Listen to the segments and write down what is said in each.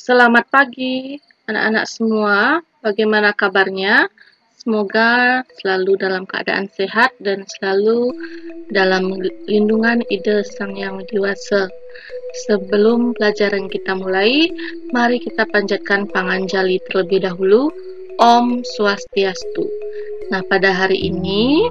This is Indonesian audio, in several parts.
Selamat pagi, anak-anak semua. Bagaimana kabarnya? Semoga selalu dalam keadaan sehat dan selalu dalam lindungan Ida Sang Yang Widi Wasa. Sebelum pelajaran kita mulai, mari kita panjatkan panganjali terlebih dahulu. Om Swastiastu. Nah, pada hari ini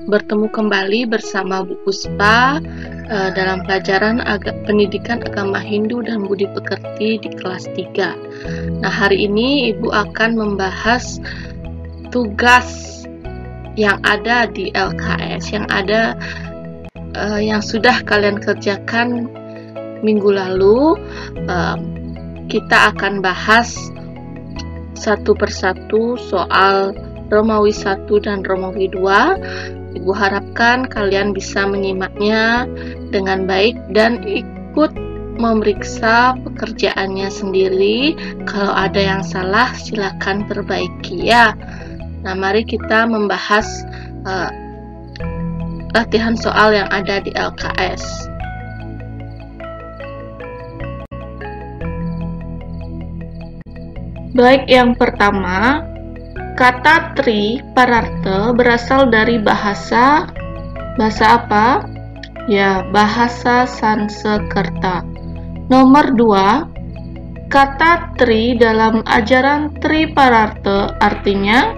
bertemu kembali bersama Bu Puspa dalam pelajaran pendidikan agama Hindu dan Budi Pekerti di kelas 3. Nah, hari ini Ibu akan membahas tugas yang ada di LKS, yang sudah kalian kerjakan minggu lalu. Kita akan bahas satu persatu soal Romawi 1 dan Romawi 2. Ibu harapkan kalian bisa menyimaknya dengan baik dan ikut memeriksa pekerjaannya sendiri. Kalau ada yang salah, silakan perbaiki ya. Nah, mari kita membahas latihan soal yang ada di LKS. Baik, yang pertama, kata tri pararta berasal dari bahasa apa? Ya, bahasa Sanskerta. Nomor 2, kata tri dalam ajaran tri pararta artinya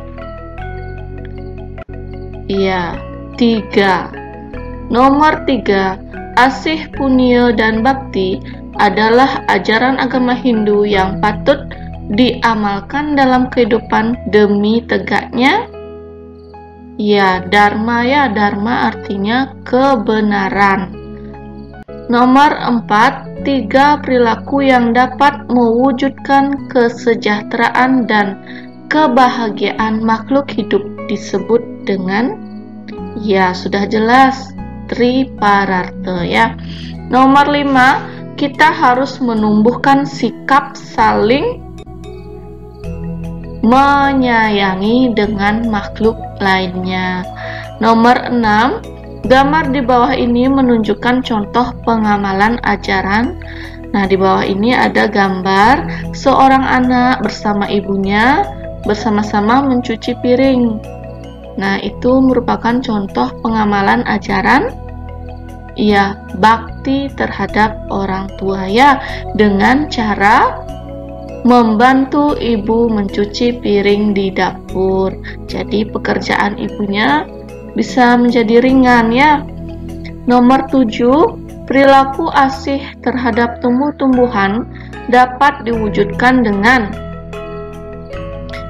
ya, 3. Nomor 3, asih, punya, dan bakti adalah ajaran agama Hindu yang patut diamalkan dalam kehidupan demi tegaknya ya dharma. Ya, dharma artinya kebenaran. Nomor 4, 3 perilaku yang dapat mewujudkan kesejahteraan dan kebahagiaan makhluk hidup disebut dengan ya, sudah jelas, tripararta ya. Nomor 5, kita harus menumbuhkan sikap saling menyayangi dengan makhluk lainnya. Nomor 6, gambar di bawah ini menunjukkan contoh pengamalan ajaran. Nah, di bawah ini ada gambar seorang anak bersama ibunya bersama-sama mencuci piring. Nah, itu merupakan contoh pengamalan ajaran ya, bakti terhadap orang tua ya, dengan cara membantu ibu mencuci piring di dapur. Jadi pekerjaan ibunya bisa menjadi ringan ya. Nomor 7, perilaku asih terhadap tumbuh-tumbuhan dapat diwujudkan dengan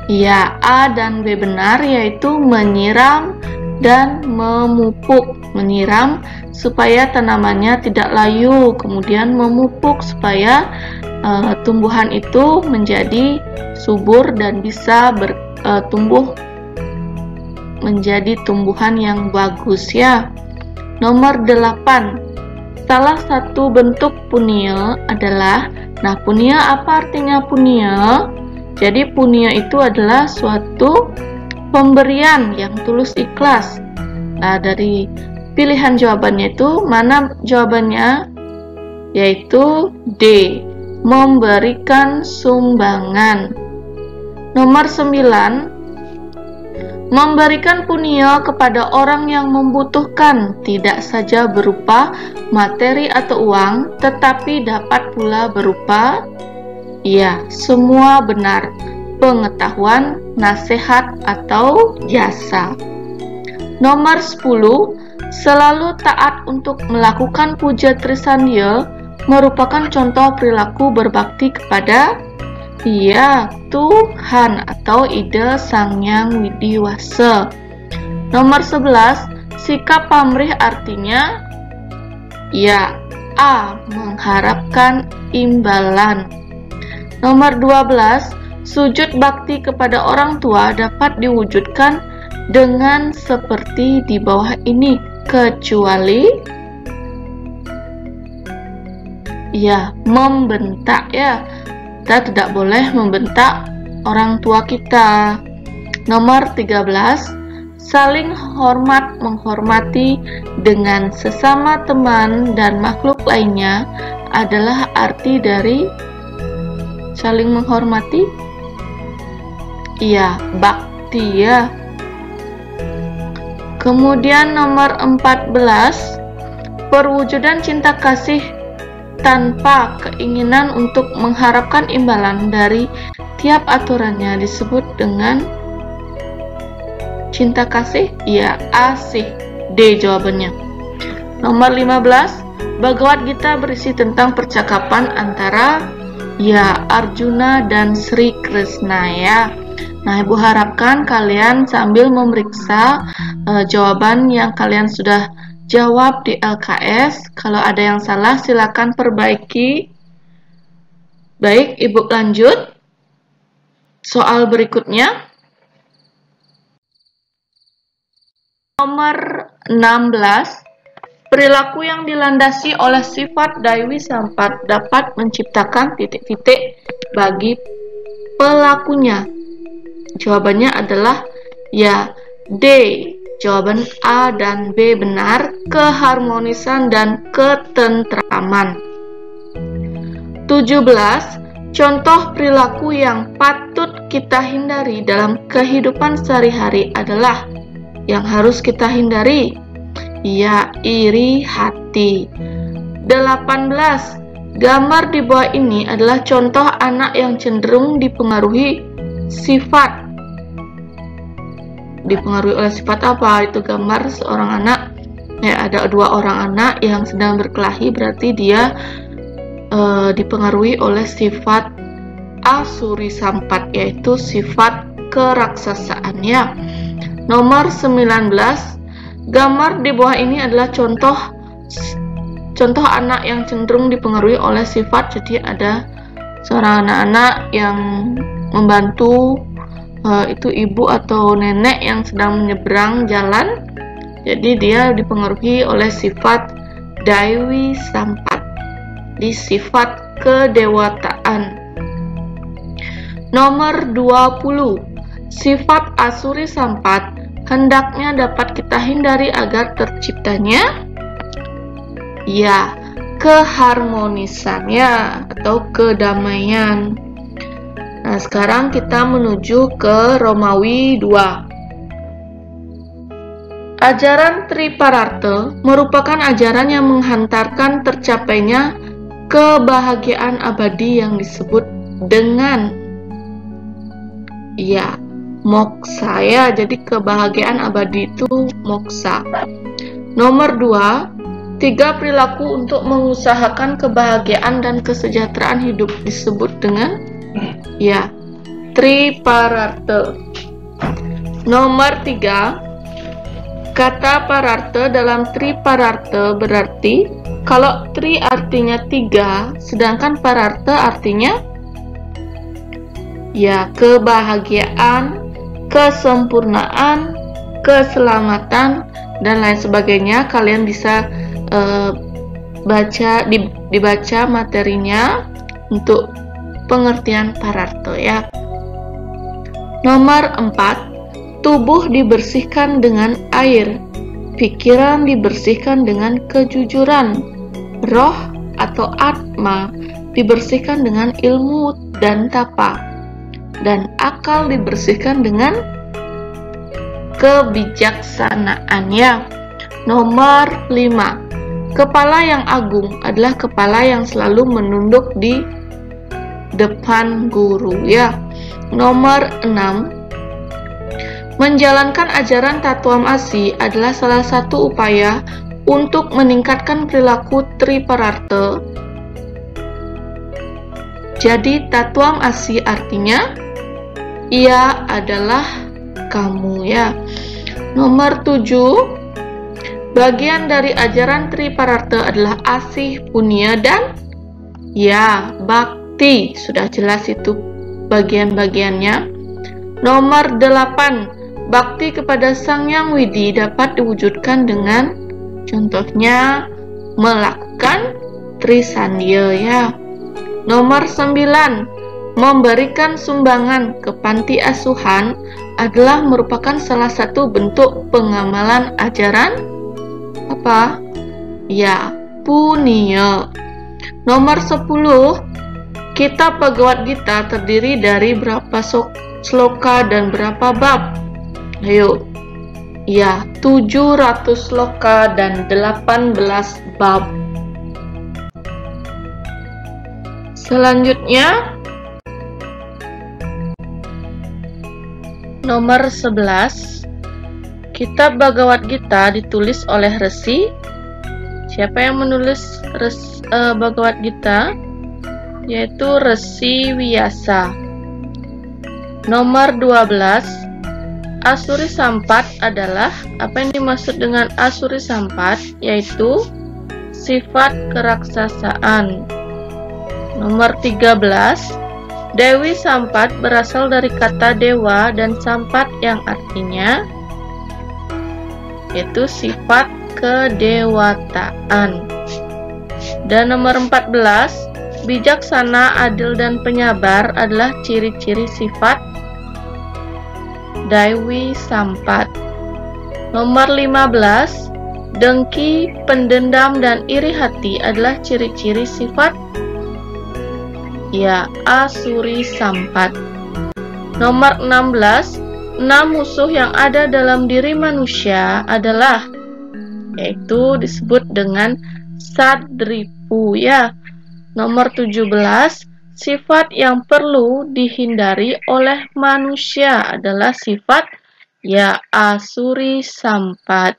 ya, A dan B benar, yaitu menyiram dan memupuk. Menyiram supaya tanamannya tidak layu, kemudian memupuk supaya tumbuhan itu menjadi subur dan bisa bertumbuh menjadi tumbuhan yang bagus ya. Nomor 8, salah satu bentuk punya adalah, nah, punya apa artinya punya? Jadi punya itu adalah suatu pemberian yang tulus ikhlas. Nah, dari pilihan jawabannya itu mana jawabannya? Yaitu D, memberikan sumbangan. Nomor 9, memberikan punya kepada orang yang membutuhkan, tidak saja berupa materi atau uang, tetapi dapat pula berupa ya, semua benar, pengetahuan, nasihat, atau jasa. Nomor 10, selalu taat untuk melakukan puja trisandya merupakan contoh perilaku berbakti kepada ya, Tuhan atau Ida Sang Yang Widi Wasa. Nomor 11, sikap pamrih artinya ya, A, mengharapkan imbalan. Nomor 12, sujud bakti kepada orang tua dapat diwujudkan dengan seperti di bawah ini, kecuali ya, membentak ya. Kita tidak boleh membentak orang tua kita. Nomor 13, saling hormat menghormati dengan sesama teman dan makhluk lainnya adalah arti dari saling menghormati? Iya, bakti ya. Kemudian nomor 14, perwujudan cinta kasih tanpa keinginan untuk mengharapkan imbalan dari tiap aturannya disebut dengan cinta kasih? Ya, asih. D jawabannya. Nomor 15, Bhagavad Gita berisi tentang percakapan antara Arjuna dan Sri Krishna ya. Nah, Ibu harapkan kalian sambil memeriksa jawaban yang kalian sudah jawab di LKS. Kalau ada yang salah silakan perbaiki. Baik, Ibu lanjut. Soal berikutnya. Nomor 16. Perilaku yang dilandasi oleh sifat Daiwi Sampat dapat menciptakan titik-titik bagi pelakunya. Jawabannya adalah D. Jawaban A dan B benar, keharmonisan dan ketentraman. 17. Contoh perilaku yang patut kita hindari dalam kehidupan sehari-hari adalah yang harus kita hindari. Iri hati. 18. Gambar di bawah ini adalah contoh anak yang cenderung dipengaruhi sifat. Dipengaruhi oleh sifat apa? Itu gambar seorang anak. Ada dua orang anak yang sedang berkelahi, berarti dia dipengaruhi oleh sifat Asuri Sampat, yaitu sifat keraksasaan ya. Nomor 19. Gambar di bawah ini adalah contoh anak yang cenderung dipengaruhi oleh sifat. Jadi ada seorang anak-anak yang membantu itu ibu atau nenek yang sedang menyeberang jalan. Jadi dia dipengaruhi oleh sifat Daiwi Sampat, di sifat kedewataan. Nomor 20. Sifat Asuri Sampat hendaknya dapat kita hindari agar terciptanya keharmonisan atau kedamaian. Nah, sekarang kita menuju ke Romawi 2. Ajaran Tripararta merupakan ajaran yang menghantarkan tercapainya kebahagiaan abadi yang disebut dengan moksa ya. Jadi kebahagiaan abadi itu moksa. Nomor 2, 3 perilaku untuk mengusahakan kebahagiaan dan kesejahteraan hidup disebut dengan Tripararta. Nomor 3, kata pararta dalam Tripararta berarti kalau tri artinya 3, sedangkan pararta artinya kebahagiaan, kesempurnaan, keselamatan, dan lain sebagainya. Kalian bisa dibaca materinya untuk pengertian pararta ya. Nomor 4, tubuh dibersihkan dengan air, pikiran dibersihkan dengan kejujuran, roh atau atma dibersihkan dengan ilmu dan tapa, dan akal dibersihkan dengan kebijaksanaan ya. Nomor 5, kepala yang agung adalah kepala yang selalu menunduk di depan guru ya. Nomor 6, menjalankan ajaran Tattwamasi adalah salah satu upaya untuk meningkatkan perilaku Tripararta. Jadi Tattwamasi artinya ia adalah kamu ya. Nomor 7, bagian dari ajaran Tripararta adalah asih, punya, dan bakti. Sudah jelas itu bagian-bagiannya. Nomor 8, bakti kepada Sang Yang Widi dapat diwujudkan dengan contohnya melakukan Trisandya ya. Nomor 9, memberikan sumbangan ke panti asuhan adalah merupakan salah satu bentuk pengamalan ajaran apa? Punya. Nomor 10, Kitab Bhagavad Gita terdiri dari berapa sloka dan berapa bab? Ayo. Ya, 700 sloka dan 18 bab. Selanjutnya, nomor 11. Kitab Bhagavad Gita ditulis oleh Resi. Siapa yang menulis Bhagavad Gita? Yaitu Resi Vyasa. Nomor 12. Asuri Sampat adalah, apa yang dimaksud dengan Asuri Sampat? Yaitu sifat keraksasaan. Nomor 13. Dewi Sampat berasal dari kata dewa dan sampat yang artinya yaitu sifat kedewataan. Dan nomor 14. Bijaksana, adil, dan penyabar adalah ciri-ciri sifat Dewi Sampat. Nomor 15. Dengki, pendendam, dan iri hati adalah ciri-ciri sifat Asuri Sampat. Nomor 16. 6 musuh yang ada dalam diri manusia adalah, yaitu disebut dengan Sadripu Nomor 17. Sifat yang perlu dihindari oleh manusia adalah sifat Asuri Sampat.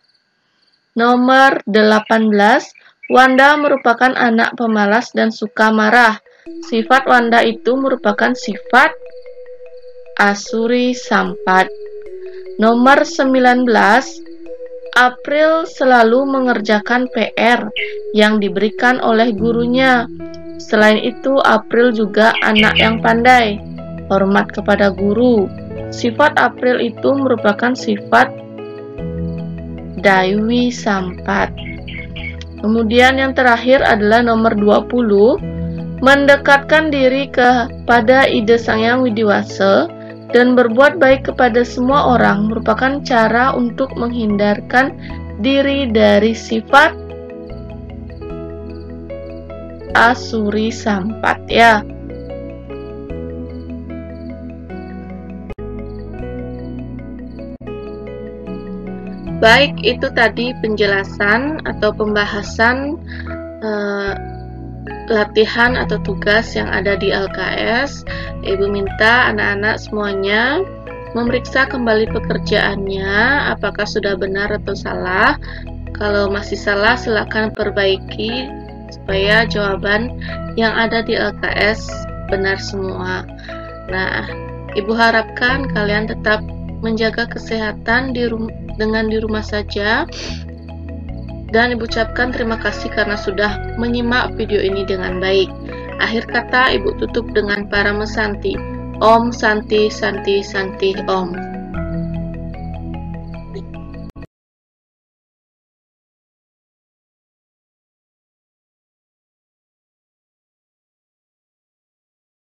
Nomor 18. Wanda merupakan anak pemalas dan suka marah. Sifat Wanda itu merupakan sifat Asuri Sampat. Nomor 19. April selalu mengerjakan PR yang diberikan oleh gurunya. Selain itu, April juga anak yang pandai, hormat kepada guru. Sifat April itu merupakan sifat Dewi Sampat. Kemudian yang terakhir adalah nomor 20. Mendekatkan diri kepada ide Sang Hyang Widiwasa dan berbuat baik kepada semua orang merupakan cara untuk menghindarkan diri dari sifat Asuri Sampat Baik, itu tadi penjelasan atau pembahasan latihan atau tugas yang ada di LKS. Ibu minta anak-anak semuanya memeriksa kembali pekerjaannya, apakah sudah benar atau salah. Kalau masih salah, silakan perbaiki supaya jawaban yang ada di LKS benar semua. Nah, Ibu harapkan kalian tetap menjaga kesehatan dengan di rumah saja. Dan Ibu ucapkan terima kasih karena sudah menyimak video ini dengan baik. Akhir kata Ibu tutup dengan para mesanti. Om Santi Santi Santi Om.